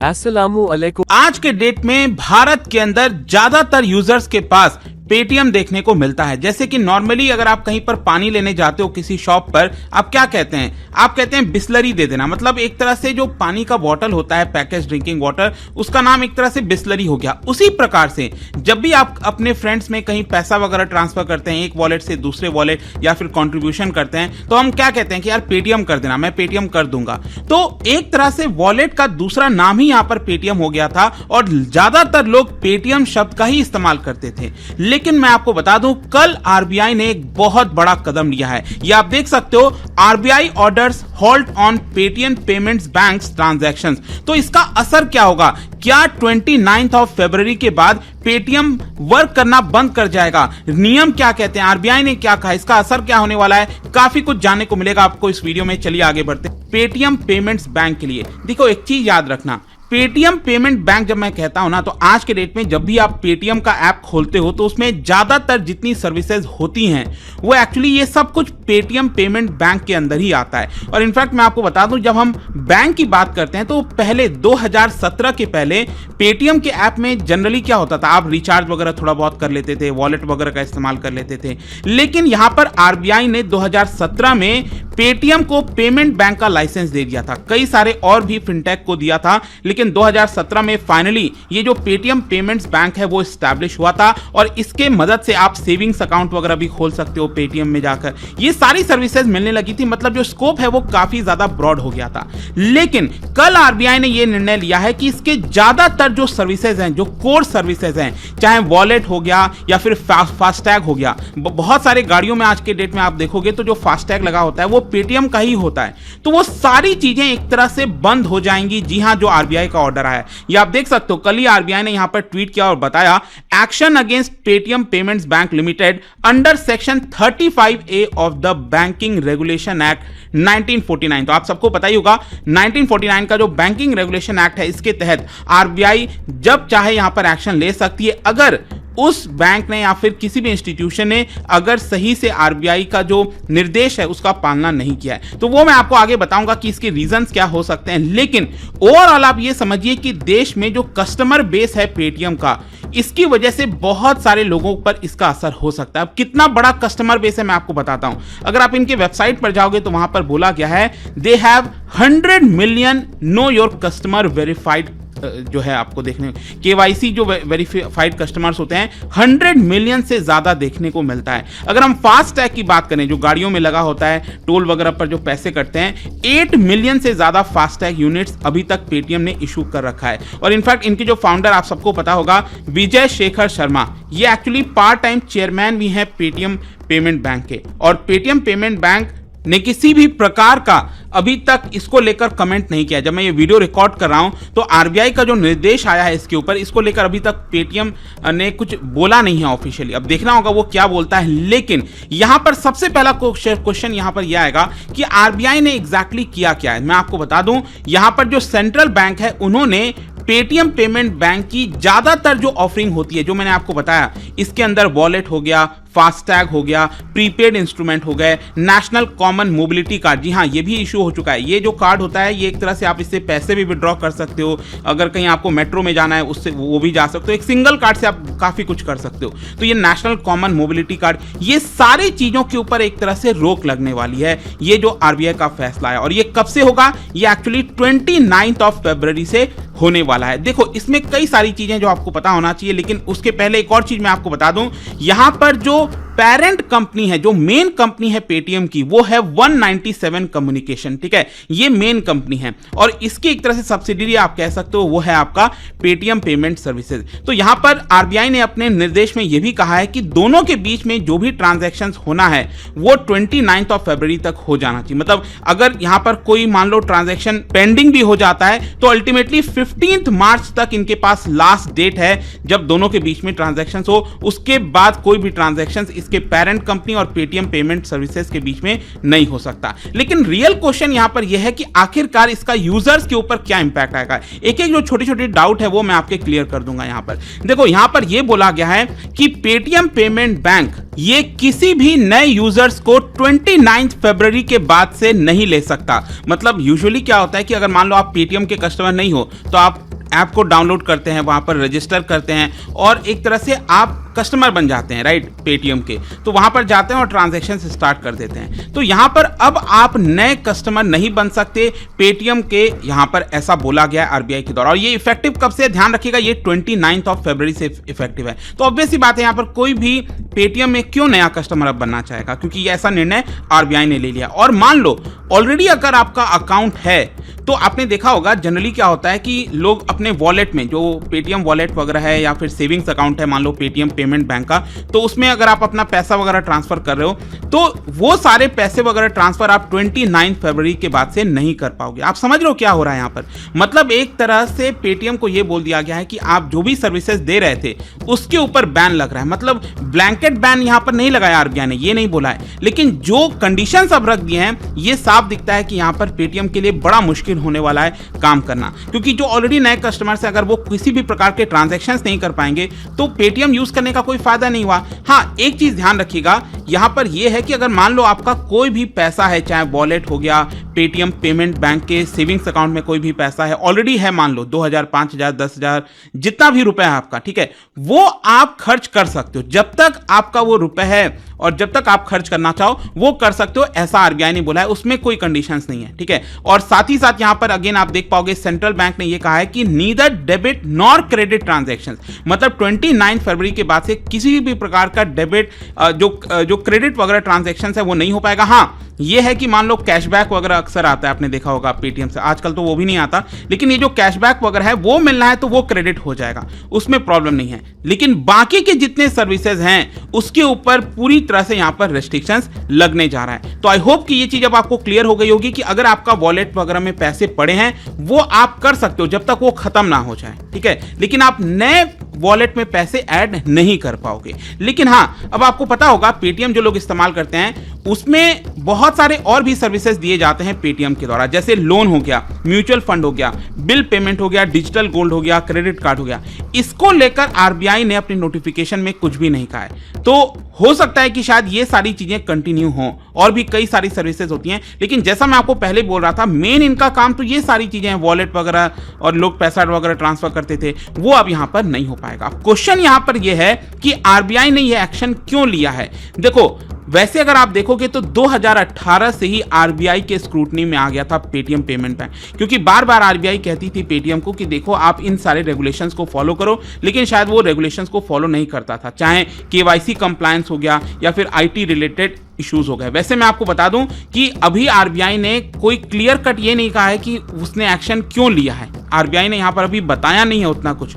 अस्सलामु अलैकुम। आज के डेट में भारत के अंदर ज्यादातर यूजर्स के पास पेटीएम देखने को मिलता है। जैसे कि नॉर्मली अगर आप कहीं पर पानी लेने जाते हो किसी शॉप पर, आप क्या कहते हैं? आप कहते हैं बिस्लरी दे देना। मतलब एक तरह से जो पानी का बॉटल होता है, पैकेज ड्रिंकिंग वाटर, उसका नाम एक तरह से बिस्लरी हो गया। उसी प्रकार से जब भी आप अपने फ्रेंड्स में कहीं पैसा वगैरह ट्रांसफर करते हैं एक वॉलेट से दूसरे वॉलेट या फिर कॉन्ट्रीब्यूशन करते हैं, तो हम क्या कहते हैं कि यार पेटीएम कर देना, मैं पेटीएम कर दूंगा। तो एक तरह से वॉलेट का दूसरा नाम ही यहां पर पेटीएम हो गया था और ज्यादातर लोग पेटीएम शब्द का ही इस्तेमाल करते थे। लेकिन मैं आपको बता दूं, कल आरबीआई ने एक बहुत बड़ा कदम लिया है। ये आप देख सकते हो, RBI orders hold on Paytm payments banks transactions. तो इसका असर क्या होगा? क्या 29 फरवरी के बाद पेटीएम वर्क करना बंद कर जाएगा? नियम क्या कहते हैं? आरबीआई ने क्या कहा? इसका असर क्या होने वाला है? काफी कुछ जानने को मिलेगा आपको इस वीडियो में। चलिए आगे बढ़ते हैं। पेटीएम पेमेंट्स बैंक के लिए देखो, एक चीज याद रखना, पेटीएम पेमेंट बैंक जब मैं कहता हूं ना, तो आज के डेट में जब भी आप पेटीएम का ऐप खोलते हो तो उसमें ज्यादातर जितनी सर्विसेज होती हैं वो एक्चुअली ये सब कुछ पेटीएम पेमेंट बैंक के अंदर ही आता है। और इनफैक्ट मैं आपको बता दूं, जब हम बैंक की बात करते हैं तो पहले 2017 के पहले पेटीएम के ऐप में जनरली क्या होता था, आप रिचार्ज वगैरह थोड़ा बहुत कर लेते थे, वॉलेट वगैरह का इस्तेमाल कर लेते थे। लेकिन यहां पर आरबीआई ने 2017 में पेटीएम को पेमेंट बैंक का लाइसेंस दे दिया था। कई सारे और भी फिनटेक को दिया था, लेकिन 2017 में फाइनली ये जो पेटीएम पेमेंट्स बैंक है वो एस्टैब्लिश हुआ था और इसके मदद से आप सेविंग्स अकाउंट वगैरह भी खोल सकते हो पेटीएम में जाकर। ये सारी सर्विसेज मिलने लगी थी। मतलब जो स्कोप है वो काफी ज्यादा ब्रॉड हो गया था। लेकिन कल आरबीआई ने ये निर्णय लिया है कि इसके ज्यादातर जो सर्विसेज हैं, जो कोर सर्विसेज हैं, चाहे वॉलेट हो गया या फिर फास्टैग हो गया, बहुत सारे गाड़ियों में आज के डेट में आप देखोगे तो जो फास्टैग लगा होता है वो पेटीएम का ही होता है। तो वो सारी चीजें एक तरह से बंद हो जाएंगी। जी हां, जो आरबीआई का ऑर्डर आया है ये आप देख सकते हो। कल ही आरबीआई ने यहां पर ट्वीट किया और बताया, action against Paytm payments bank limited under section 35A of the banking regulation act 1949। तो आप सबको पता ही होगा 1949 का जो बैंकिंग रेगुलेशन एक्ट है, इसके तहत आरबीआई जब चाहे यहां पर एक्शन ले सकती है अगर उस बैंक ने या फिर किसी भी इंस्टीट्यूशन ने अगर सही से आरबीआई का जो निर्देश है उसका पालना नहीं किया है। तो वो मैं आपको आगे बताऊंगा कि इसके रीजंस क्या हो सकते हैं। लेकिन ओवरऑल आप ये समझिए कि देश में जो कस्टमर बेस है पेटीएम का, इसकी वजह से बहुत सारे लोगों पर इसका असर हो सकता है। अब कितना बड़ा कस्टमर बेस है मैं आपको बताता हूं। अगर आप इनके वेबसाइट पर जाओगे तो वहां पर बोला गया है, they have 100 million know your customer verified, जो है आपको देखने केवाईसी जो वेरीफाइड कस्टमर्स होते हैं 100 मिलियन से ज्यादा देखने को मिलता है। अगर हम फास्टैग की बात करें, जो गाड़ियों में लगा होता है, टोल वगैरह पर जो पैसे कटते हैं, 8 मिलियन से ज्यादा फास्टैग यूनिट्स अभी तक पेटीएम ने इशू कर रखा है। और इनफैक्ट इनके जो फाउंडर आप सबको पता होगा, विजय शेखर शर्मा, ये एक्चुअली पार्ट टाइम चेयरमैन भी हैं पेटीएम पेमेंट बैंक के। और पेटीएम पेमेंट बैंक ने किसी भी प्रकार का अभी तक इसको लेकर कमेंट नहीं किया। जब मैं ये वीडियो रिकॉर्ड कर रहा हूं तो आरबीआई का जो निर्देश आया है इसके ऊपर, इसको लेकर अभी तक पेटीएम ने कुछ बोला नहीं है ऑफिशियली। अब देखना होगा वो क्या बोलता है। लेकिन यहां पर सबसे पहला क्वेश्चन यहां पर यह आएगा कि आरबीआई ने एग्जैक्टली किया क्या है। मैं आपको बता दूं, यहां पर जो सेंट्रल बैंक है उन्होंने पेटीएम पेमेंट बैंक की ज्यादातर जो ऑफरिंग होती है, जो मैंने आपको बताया, इसके अंदर वॉलेट हो गया, फास्टैग हो गया, प्रीपेड इंस्ट्रूमेंट हो गए, नेशनल कॉमन मोबिलिटी कार्ड, जी हाँ ये भी इशू हो चुका है। ये जो कार्ड होता है ये एक तरह से आप इससे पैसे भी विड्रॉ कर सकते हो, अगर कहीं आपको मेट्रो में जाना है उससे वो भी जा सकते हो। एक सिंगल कार्ड से आप काफी कुछ कर सकते हो। तो ये नेशनल कॉमन मोबिलिटी कार्ड, ये सारी चीजों के ऊपर एक तरह से रोक लगने वाली है। ये जो आरबीआई का फैसला है और ये कब से होगा? ये एक्चुअली 29 फरवरी से होने वाला है। देखो इसमें कई सारी चीजें जो आपको पता होना चाहिए, लेकिन उसके पहले एक और चीज मैं आपको बता दूं, यहां पर जो पेरेंट कंपनी है, जो मेन कंपनी है पेटीएम की, वो है 197 कम्युनिकेशन। ठीक है, ये मेन कंपनी है और इसकी एक तरह से सब्सिडियरी आप कह सकते हो, वो है आपका पेटीएम पेमेंट सर्विसेज। तो यहां पर आरबीआई ने अपने निर्देश में यह भी कहा है कि दोनों के बीच में जो भी ट्रांजैक्शंस होना है वो 29 फरवरी तक हो जाना चाहिए। मतलब अगर यहां पर कोई मान लो ट्रांजैक्शन पेंडिंग भी हो जाता है तो अल्टीमेटली 15 मार्च तक इनके पास लास्ट डेट है जब दोनों के बीच में ट्रांजैक्शंस हो। उसके बाद कोई भी ट्रांजैक्शंस इसके पेरेंट कंपनी और पेटीएम पेमेंट सर्विसेज के बीच में नहीं हो सकता। लेकिन रियल क्वेश्चन यहां पर यह है कि आखिरकार इसका यूजर्स के ऊपर क्या इंपैक्ट आएगा। एक एक जो छोटी छोटी डाउट है वो मैं आपके क्लियर कर दूंगा। यहां पर देखो, यहां पर यह बोला गया है कि पेटीएम पेमेंट बैंक ये किसी भी नए यूजर्स को 29 फरवरी के बाद से नहीं ले सकता। मतलब यूजुअली क्या होता है कि अगर मान लो आप पेटीएम के कस्टमर नहीं हो तो आप ऐप को डाउनलोड करते हैं, वहां पर रजिस्टर करते हैं और एक तरह से आप कस्टमर बन जाते हैं, राइट, पेटीएम के। तो वहां पर जाते हैं और ट्रांजैक्शन स्टार्ट कर देते हैं। तो यहां पर अब आप नए कस्टमर नहीं बन सकते पेटीएम के, यहां पर ऐसा बोला गया है आरबीआई के द्वारा। और ये इफेक्टिव कब से, ध्यान रखिएगा, ये 29 फरवरी से इफेक्टिव है। तो ऑब्वियस सी बात है, यहां पर कोई भी पेटीएम में क्यों नया कस्टमर अब बनना चाहेगा, क्योंकि ये ऐसा निर्णय आरबीआई ने ले लिया। और मान लो ऑलरेडी अगर आपका अकाउंट है तो आपने देखा होगा जनरली क्या होता है कि लोग अपने वॉलेट में, जो पेटीएम वॉलेट वगैरह है या फिर सेविंग्स अकाउंट है, मान लो पेटीएम पेमेंट बैंक का, तो उसमें अगर आप अपना पैसा वगैरह ट्रांसफर कर रहे हो तो वो सारे पैसे वगैरह ट्रांसफर आप 29 फरवरी के बाद से नहीं कर पाओगे। आप समझ रहे हो क्या हो रहा है यहाँ पर? मतलब एक तरह से पेटीएम को ये बोल दिया गया है कि आप जो भी सर्विसेज दे रहे थे उसके ऊपर बैन लग रहा है। मतलब ब्लैंकेट बैन यहाँ पर नहीं लगाया आरबीआई ने, ये नहीं बोला है, लेकिन जो कंडीशंस अब रख दिए हैं ये साफ दिखता है कि यहाँ पर पेटीएम के लिए बड़ा मुश्किल होने वाला है काम करना। क्योंकि जो ऑलरेडी नए कस्टमर्स हैं, अगर वो किसी भी प्रकार के ट्रांजैक्शंस नहीं कर पाएंगे तो पेटीएम यूज करने का कोई फायदा नहीं हुआ। हाँ, एक चीज ध्यान रखिएगा यहां पर यह है कि अगर मान लो आपका कोई भी पैसा है, चाहे वॉलेट हो गया, पेटीएम पेमेंट बैंक के सेविंग्स अकाउंट में कोई भी पैसा है, ऑलरेडी है, मान लो 2000, 5000, 10,000, जितना भी रुपए है आपका, ठीक है, वो आप खर्च कर सकते हो। जब तक आपका वो रुपए है और जब तक आप खर्च करना चाहो वो कर सकते हो, ऐसा आरबीआई ने बोला है, उसमें कोई कंडीशंस नहीं है, ठीक है। और साथ ही साथ यहां पर अगेन आप देख पाओगे सेंट्रल बैंक ने यह कहा है कि neither debit nor credit transactions, मतलब 29 फरवरी के बाद से किसी भी प्रकार का डेबिट जो क्रेडिट वगैरह ट्रांजैक्शंस है वो नहीं हो पाएगा। हाँ, ये है कि मान लो कैशबैक वगैरह अक्सर आता है, आपने देखा होगा पेटीएम से, आजकल तो वो भी नहीं आता, लेकिन ये जो कैशबैक वगैरह है वो मिलना है तो वो क्रेडिट हो जाएगा, उसमें प्रॉब्लम नहीं है। लेकिन बाकी के जितने सर्विसेज हैं उसके ऊपर पूरी तरह से यहां पर रेस्ट्रिक्शंस लगने जा रहा है। तो आई होप कि ये चीज अब आपको क्लियर हो गई होगी कि अगर आपका वॉलेट वगैरह में पैसे पड़े हैं वो आप कर सकते हो जब तक वो खत्म ना हो जाए, ठीक है, लेकिन आप नए वॉलेट में पैसे ऐड नहीं कर पाओगे। लेकिन हाँ, अब आपको पता होगा पेटीएम जो लोग इस्तेमाल करते हैं उसमें बहुत सारे और भी सर्विसेज दिए जाते हैं पेटीएम के द्वारा, जैसे लोन हो गया, म्यूचुअल फंड हो गया, बिल पेमेंट हो गया, डिजिटल गोल्ड हो गया, क्रेडिट कार्ड हो गया। इसको लेकर आरबीआई ने अपनी नोटिफिकेशन में कुछ भी नहीं कहा है। तो हो सकता है कि शायद ये सारी चीजें कंटिन्यू हों, और भी कई सारी सर्विसेज होती हैं, लेकिन जैसा मैं आपको पहले बोल रहा था मेन इनका काम तो ये सारी चीजें हैं, वॉलेट वगैरह और लोग पैसा वगैरह ट्रांसफर करते थे, वो अब यहां पर नहीं हो पाएगा। क्वेश्चन यहां पर यह है कि आरबीआई ने यह एक्शन क्यों लिया है। देखो, वैसे अगर आप देखोगे तो 2018 से ही आरबीआई के स्क्रूटनी में आ गया था पेटीएम पेमेंट बैंक, क्योंकि बार बार आरबीआई कहती थी पेटीएम को कि देखो आप इन सारे रेगुलेशंस को फॉलो करो, लेकिन शायद वो रेगुलेशंस को फॉलो नहीं करता था, चाहे केवाईसी कंप्लायंस हो गया या फिर आईटी रिलेटेड इश्यूज हो गए। वैसे मैं आपको बता दूं कि अभी आरबीआई ने कोई क्लियर कट ये नहीं कहा है कि उसने एक्शन क्यों लिया है, आरबीआई ने यहां पर अभी बताया नहीं है उतना कुछ,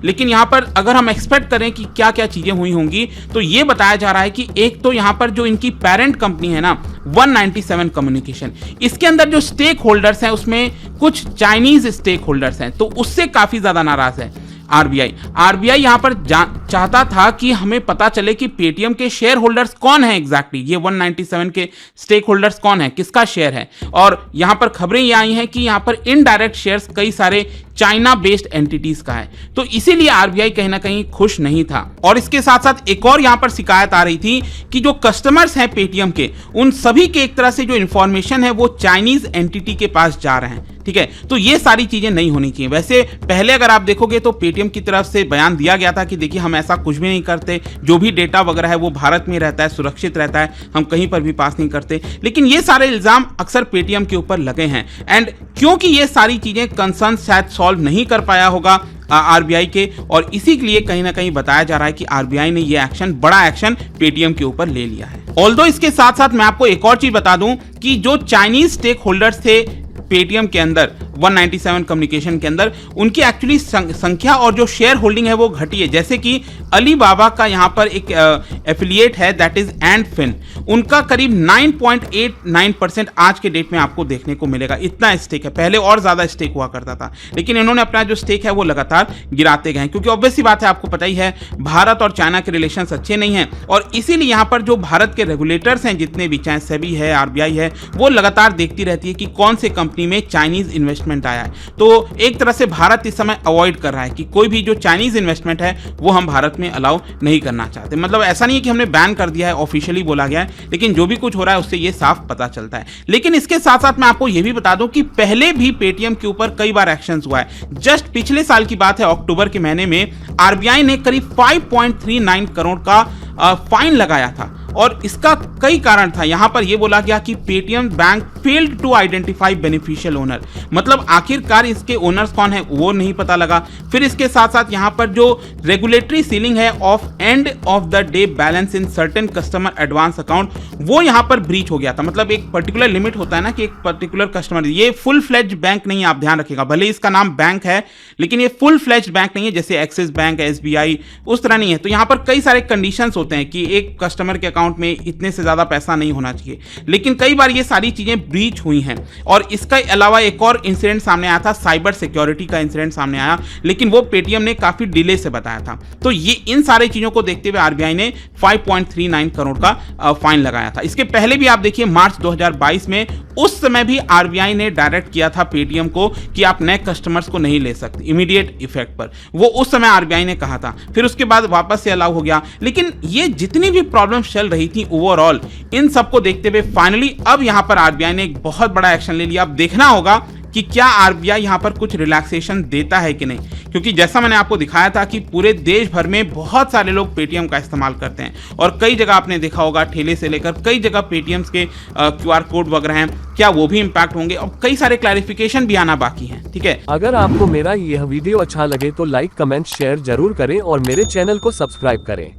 लेकिन यहां पर अगर हम एक्सपेक्ट करें कि क्या क्या चीजें हुई होंगी तो ये बताया जा रहा है कि एक तो यहां पर जो इनकी पेरेंट कंपनी है ना 197 कम्युनिकेशन, इसके अंदर जो स्टेक होल्डर्स हैं उसमें कुछ चाइनीज स्टेक होल्डर्स हैं, तो उससे काफी ज्यादा नाराज है आरबीआई यहां पर चाहता था कि हमें पता चले कि पेटीएम के शेयर होल्डर्स कौन है एग्जैक्टली, ये 197 के स्टेक होल्डर्स कौन है, किसका शेयर है। और यहां पर खबरें ये आई हैं कि यहां पर इनडायरेक्ट शेयर्स कई सारे चाइना बेस्ड एंटिटीज का है, तो इसीलिए आरबीआई कहीं ना कहीं खुश नहीं था। और इसके साथ साथ एक और यहां पर शिकायत आ रही थी कि जो कस्टमर्स हैं पेटीएम के, उन सभी के एक तरह से जो इंफॉर्मेशन है वो चाइनीज एंटिटी के पास जा रहे हैं, ठीक है। तो ये सारी चीजें नहीं होनी चाहिए। वैसे पहले अगर आप देखोगे तो पेटीएम की तरफ से बयान दिया गया था कि देखिए हम ऐसा कुछ भी नहीं करते, जो भी डेटा वगैरह है वो भारत में रहता है, सुरक्षित रहता है, हम कहीं पर भी पास नहीं करते, लेकिन ये सारे इल्जाम अक्सर पेटीएम के ऊपर लगे हैं। एंड क्योंकि ये सारी चीजें कंसर्न शायद सॉल्व नहीं कर पाया होगा आरबीआई के, और इसी के लिए कहीं ना कहीं बताया जा रहा है कि आरबीआई ने ये एक्शन, बड़ा एक्शन पेटीएम के ऊपर ले लिया है। ऑल्दो इसके साथ साथ मैं आपको एक और चीज बता दूं कि जो चाइनीज स्टेक होल्डर्स थे पेटीएम के अंदर 197 कम्युनिकेशन के अंदर, उनकी एक्चुअली संख्या और जो शेयर होल्डिंग है वो घटी है। जैसे कि अलीबाबा का यहां पर एक एफिलिएट है दैट इज एंड फिन, उनका करीब 9.89% आज के डेट में आपको देखने को मिलेगा, इतना स्टेक है। पहले और ज्यादा स्टेक हुआ करता था, लेकिन इन्होंने अपना जो स्टेक है वो लगातार गिराते गए, क्योंकि ऑब्वियस सी बात है, आपको पता ही है भारत और चाइना के रिलेशंस अच्छे नहीं हैं, और इसीलिए यहां पर जो भारत के रेगुलेटर्स हैं जितने भी, चाहे सेबी है, आरबीआई है, वो लगातार देखती रहती है कि कौन से कंपनी में चाइनीज इन्वेस्टमेंट अनाउंसमेंट आया है। तो एक तरह से भारत इस समय अवॉइड कर रहा है कि कोई भी जो चाइनीज इन्वेस्टमेंट है वो हम भारत में अलाउ नहीं करना चाहते। मतलब ऐसा नहीं है कि हमने बैन कर दिया है, ऑफिशियली बोला गया है, लेकिन जो भी कुछ हो रहा है उससे ये साफ पता चलता है। लेकिन इसके साथ साथ मैं आपको ये भी बता दूं कि पहले भी पेटीएम के ऊपर कई बार एक्शंस हुआ है। जस्ट पिछले साल की बात है, अक्टूबर के महीने में आरबीआई ने करीब 5.39 करोड़ का फाइन लगाया था और इसका कई कारण था। यहां पर यह बोला गया कि Paytm bank failed to identify beneficial owner, मतलब आखिरकार इसके ओनर्स कौन है वो नहीं पता लगा। फिर इसके साथ साथ यहां पर जो रेगुलेटरी सीलिंग है of end of the day balance in certain customer advance account, वो यहां पर ब्रीच हो गया था। मतलब एक पर्टिकुलर लिमिट होता है ना कि एक पर्टिकुलर कस्टमर, ये फुल फ्लेज बैंक नहीं है, आप ध्यान रखिएगा, भले इसका नाम बैंक है लेकिन ये फुल फ्लेज बैंक नहीं है जैसे एक्सिस बैंक, एसबीआई, उस तरह नहीं है। तो यहां पर कई सारे कंडीशंस होते हैं कि एक कस्टमर के अकाउंट में इतने से ज्यादा पैसा नहीं होना चाहिए, लेकिन कई बार ये सारी चीजें ब्रीच हुई हैं। और इसका अलावा एक और इंसिडेंट सामने आया था, साइबर सिक्योरिटी का इंसिडेंट सामने आया, लेकिन वो पेटीएम ने काफी डिले से बताया था। तो ये इन सारी चीजों को देखते हुए आरबीआई ने 5.39 करोड़ का फाइन लगाया था। इसके पहले भी आप देखिए मार्च 2022 में, उस समय भी आरबीआई ने डायरेक्ट किया था पेटीएम को कि आप नए कस्टमर्स को नहीं ले सकते इमीडिएट इफेक्ट पर, वो उस समय आरबीआई ने कहा था। फिर उसके बाद वापस से अलाउ हो गया। लेकिन ये जितनी भी प्रॉब्लम्स चल रही थी ओवरऑल, इन सबको देखते हुए फाइनली अब यहां पर आरबीआई ने एक बहुत बड़ा एक्शन ले लिया। अब देखना होगा कि क्या आरबीआई यहां पर कुछ रिलैक्सेशन देता है कि नहीं, क्योंकि जैसा मैंने आपको दिखाया था कि पूरे देश भर में बहुत सारे लोग पेटीएम का इस्तेमाल करते हैं और कई जगह आपने देखा होगा ठेले से लेकर कई जगह पेटीएम के क्यूआर कोड वगैरह हैं, क्या वो भी इंपैक्ट होंगे और कई सारे क्लैरिफिकेशन भी आना बाकी है। ठीक है, अगर आपको मेरा यह वीडियो अच्छा लगे तो लाइक, कमेंट, शेयर जरूर करें और मेरे चैनल को सब्सक्राइब करें।